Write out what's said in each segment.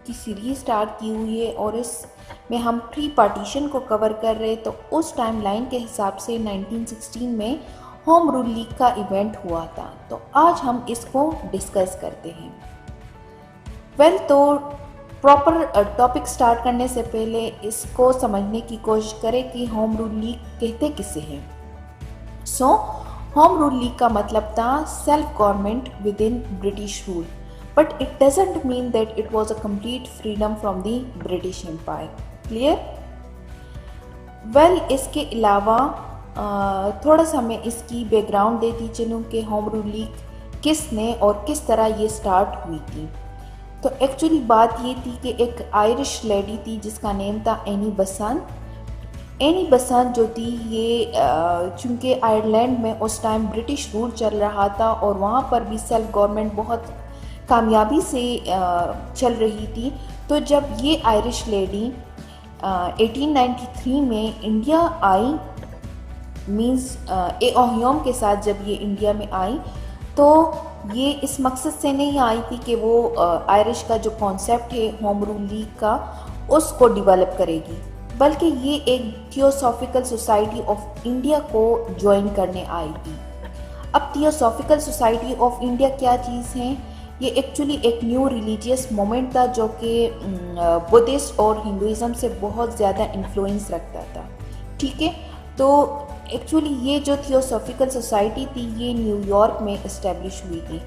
की series start की हुई है और इसमें हम प्री पार्टीशन को कवर कर रहे हैं। तो उस टाइम लाइन के हिसाब से 1916 में होम रूल लीग का इवेंट हुआ था। तो आज हम इसको डिस्कस करते हैं। तो प्रॉपर टॉपिक स्टार्ट करने से पहले इसको समझने की कोशिश करें कि होम रूल लीग कहते किसे हैं। होम रूल लीग का मतलब था self government with in British rule, but it doesn't mean that it was a complete freedom from the British Empire. Clear? इसके अलावा थोड़ा सा मैं इसकी बैकग्राउंड देती चलूँ कि होम रूल लीग किसने और किस तरह ये स्टार्ट हुई थी। तो एक्चुअली बात ये थी कि एक आयरिश लेडी थी जिसका नेम था एनी बसंत। एनी बसंत जो थी ये चूँकि आयरलैंड में उस टाइम ब्रिटिश रूल चल रहा था और वहाँ पर भी सेल्फ गवर्नमेंट बहुत कामयाबी से चल रही थी। तो जब ये आयरिश लेडी 1893 में इंडिया आई, मींस ओहियोम के साथ जब ये इंडिया में आई, तो ये इस मकसद से नहीं आई थी कि वो आयरिश का जो कॉन्सेप्ट है होम रूल लीग का उसको डेवलप करेगी, बल्कि ये एक थियोसॉफिकल सोसाइटी ऑफ इंडिया को ज्वाइन करने आई थी। अब थियोसॉफिकल सोसाइटी ऑफ इंडिया क्या चीज़ है? ये एक्चुअली एक न्यू रिलीजियस मोमेंट था जो कि बुद्धिस्ट और हिंदुइज़म से बहुत ज़्यादा इन्फ्लुएंस रखता था। ठीक है, तो एक्चुअली ये जो थियोसॉफिकल सोसाइटी थी ये न्यूयॉर्क में इस्टेब्लिश हुई थी,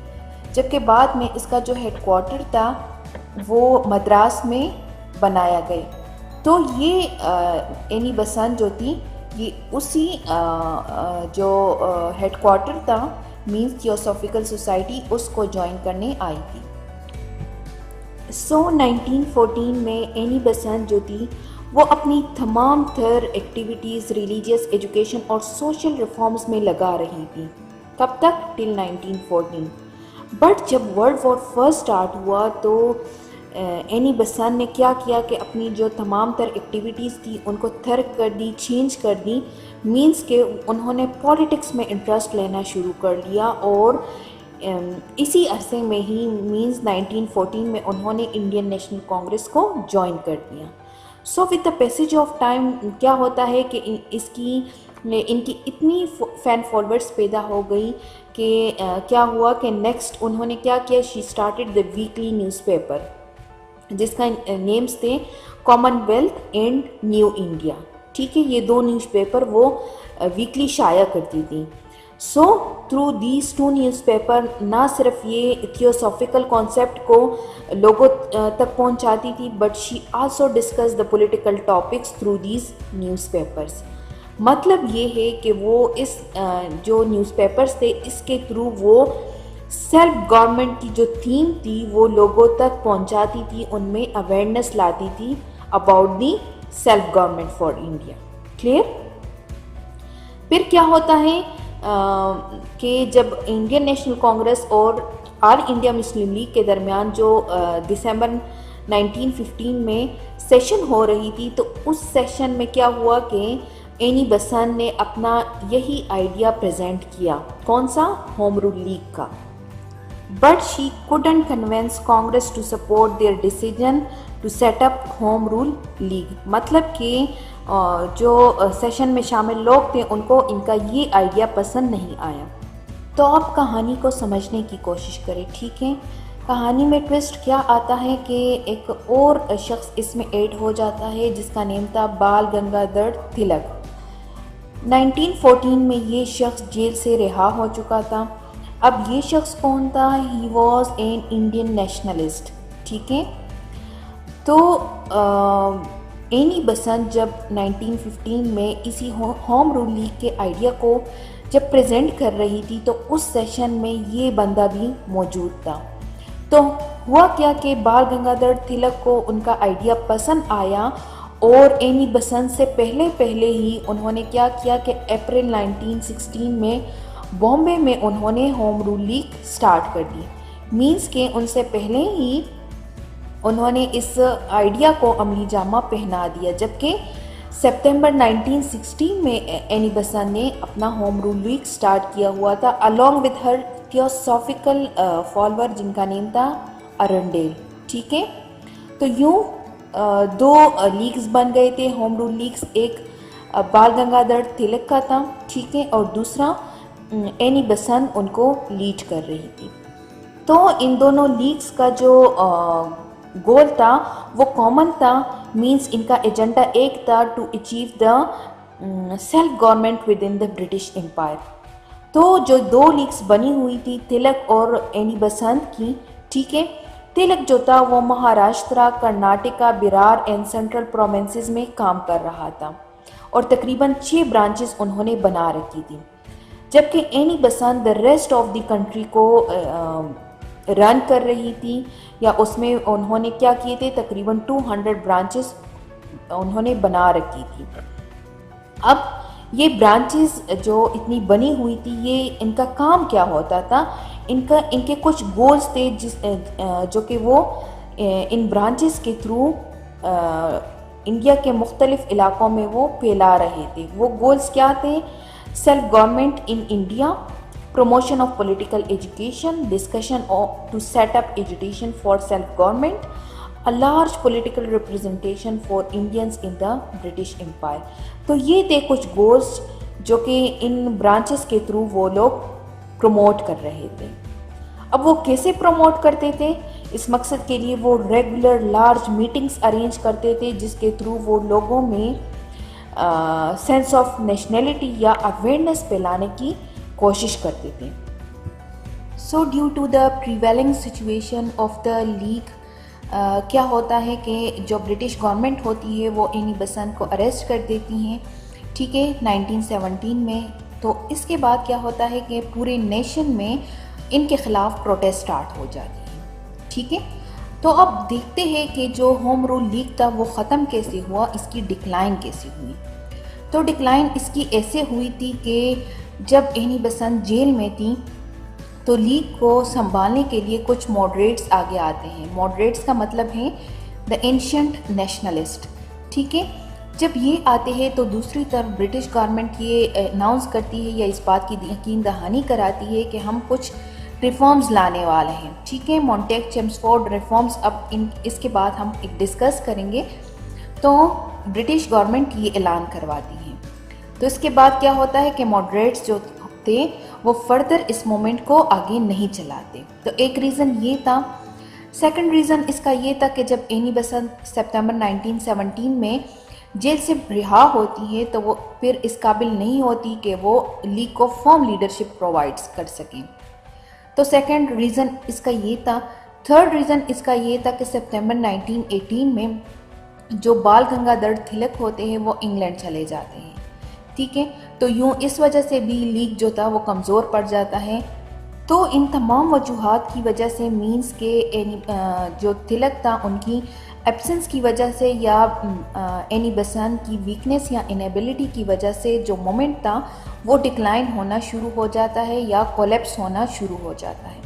जबकि बाद में इसका जो हेडक्वार्टर था वो मद्रास में बनाया गया। तो ये एनी बसंत जो थी ये उसी जो हेडक्वार्टर था मीन्स थियोसॉफिकल सोसाइटी उसको ज्वाइन करने आई थी। 1914 में एनी बसंत जो थी वो अपनी तमाम तर एक्टिविटीज़ रिलीजियस एजुकेशन और सोशल रिफॉर्म्स में लगा रही थी। कब तक? टिल 1914। बट जब वर्ल्ड वॉर फर्स्ट स्टार्ट हुआ तो एनी बसंत ने क्या किया कि अपनी जो तमाम तर एक्टिविटीज़ थी उनको तर्क कर दी, चेंज कर दी। मींस के उन्होंने पॉलिटिक्स में इंटरेस्ट लेना शुरू कर लिया और इसी अरसे में ही मींस 1914 में उन्होंने इंडियन नेशनल कांग्रेस को ज्वाइन कर दिया। So with the passage of time क्या होता है कि इनकी इतनी फ़ैन फॉलोअर्स पैदा हो गई कि क्या हुआ कि नेक्स्ट उन्होंने क्या किया, she started the weekly newspaper जिसका नेम्स थे कॉमनवेल्थ एंड न्यू इंडिया। ठीक है, ये दो न्यूज़पेपर वो वीकली शाया करती थी। So through these two newspaper ना सिर्फ ये थियोसॉफिकल कॉन्सेप्ट को लोगों तक पहुंचाती थी, but she also discuss the political topics through these newspapers. मतलब ये है कि वो इस जो न्यूज़पेपर्स थे इसके थ्रू वो सेल्फ गवर्नमेंट की जो थीम थी वो लोगों तक पहुंचाती थी, उनमें अवेयरनेस लाती थी about the self government for India. Clear? फिर क्या होता है कि जब इंडियन नेशनल कांग्रेस और ऑल इंडिया मुस्लिम लीग के दरमियान जो दिसंबर 1915 में सेशन हो रही थी, तो उस सेशन में क्या हुआ कि एनी बसंत ने अपना यही आइडिया प्रेजेंट किया। कौन सा? होम रूल लीग का। But she couldn't convince Congress to support their decision to set up Home Rule League। मतलब कि जो सेशन में शामिल लोग थे उनको इनका ये आइडिया पसंद नहीं आया। तो आप कहानी को समझने की कोशिश करें। ठीक है, कहानी में ट्विस्ट क्या आता है कि एक और शख्स इसमें ऐड हो जाता है जिसका नेम था बाल गंगाधर तिलक। 1914 में ये शख्स जेल से रिहा हो चुका था। अब ये शख्स कौन था? He was an Indian nationalist. ठीक है, तो एनी बसंत जब 1915 में इसी होम रूल लीग के आइडिया को जब प्रेजेंट कर रही थी तो उस सेशन में ये बंदा भी मौजूद था। तो हुआ क्या कि बाल गंगाधर तिलक को उनका आइडिया पसंद आया और एनी बसंत से पहले ही उन्होंने क्या किया कि अप्रैल 1916 में बॉम्बे में उन्होंने होम रूल लीग स्टार्ट कर दी। मींस के उनसे पहले ही उन्होंने इस आइडिया को अमली जामा पहना दिया, जबकि सितंबर 1916 में एनी बसंत ने अपना होम रूल लीग स्टार्ट किया हुआ था along with her theosophical follower जिनका नेम था अरंडेल। ठीक है, तो यूँ दो लीग्स बन गए थे, होम रूल लीग्स। एक बाल गंगाधर तिलक का था, ठीक है, और दूसरा एनी बेसेंट उनको लीड कर रही थी। तो इन दोनों लीग्स का जो गोल था वो कॉमन था, मींस इनका एजेंडा एक था, to achieve the self government within the British empire. तो जो दो लीग्स बनी हुई थी तिलक और एनी बेसेंट की, ठीक है, तिलक जो था वो Maharashtra, Karnataka, Bihar and central provinces में काम कर रहा था और तकरीबन 6 ब्रांचेस उन्होंने बना रखी थी, जबकि Annie Besant the rest of the country को रन कर रही थी, या उसमें उन्होंने क्या किए थे, तकरीबन 200 ब्रांचेस उन्होंने बना रखी थी। अब ये ब्रांचेस जो इतनी बनी हुई थी, ये इनका काम क्या होता था, इनके कुछ गोल्स थे जो कि वो इन ब्रांचेस के थ्रू इंडिया के मुख्तलिफ इलाकों में वो फैला रहे थे। वो गोल्स क्या थे? Self government in India, promotion of political education, discussion to set up education for self-government, a large political representation for Indians in the British Empire। तो ये थे कुछ गोल्स जो कि इन ब्रांचेस के थ्रू वो लोग प्रमोट कर रहे थे। अब वो कैसे प्रमोट करते थे? इस मकसद के लिए वो रेगुलर लार्ज मीटिंग्स अरेंज करते थे, जिसके थ्रू वो लोगों में सेंस ऑफ नेशनलिटी या अवेयरनेस फैलाने की कोशिश करते थे। So due to the prevailing situation of the league, क्या होता है कि जो ब्रिटिश गवर्नमेंट होती है वो एनी बेसेंट को अरेस्ट कर देती हैं, ठीक है, 1917 में। तो इसके बाद क्या होता है कि पूरे नेशन में इनके ख़िलाफ़ प्रोटेस्ट स्टार्ट हो जाती है, ठीक है। तो अब देखते हैं कि जो होम रूल लीग था वो ख़त्म कैसे हुआ, इसकी डिक्लाइन कैसे हुई। तो डिक्लाइन इसकी ऐसे हुई थी कि जब एनी बेसेंट जेल में थी तो लीग को संभालने के लिए कुछ मॉडरेट्स आगे आते हैं। मॉडरेट्स का मतलब है द एंशिएंट नेशनलिस्ट, ठीक है। जब ये आते हैं तो दूसरी तरफ ब्रिटिश गवर्नमेंट ये अनाउंस करती है या इस बात की यकीन दहानी कराती है कि हम कुछ रिफॉर्म्स लाने वाले हैं, ठीक है। मॉन्टेग चेम्सफोर्ड रिफॉर्म्स अब इसके बाद हम एक डिस्कस करेंगे। तो ब्रिटिश गवर्नमेंट ये ऐलान करवाती है। तो इसके बाद क्या होता है कि मॉडरेट्स जो थे वो फर्दर इस मोमेंट को आगे नहीं चलाते। तो एक रीज़न ये था। सेकंड रीज़न इसका ये था कि जब एनी बेसेंट सितंबर 1917 में जेल से रिहा होती है तो वो फिर इस काबिल नहीं होती कि वो लीग को फर्म लीडरशिप प्रोवाइड्स कर सकें। तो सेकंड रीज़न इसका ये था। थर्ड रीज़न इसका ये था कि सितंबर 1918 में जो बाल गंगाधर तिलक होते हैं वो इंग्लैंड चले जाते हैं, ठीक है। तो यूँ इस वजह से भी लीग जो था वो कमज़ोर पड़ जाता है। तो इन तमाम वजूहात की वजह से मींस के जो तिलक था उनकी एब्सेंस की वजह से या एनी बेसेंट की वीकनेस या इनेबिलिटी की वजह से जो मोमेंट था वो डिक्लाइन होना शुरू हो जाता है या कोलैप्स होना शुरू हो जाता है।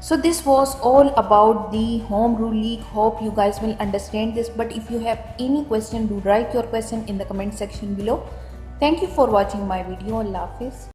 So this was all about the Home Rule League. Hope you guys will understand this, but if you have any question, do write your question in the comment section below. Thank you for watching my video. Allah Hafiz.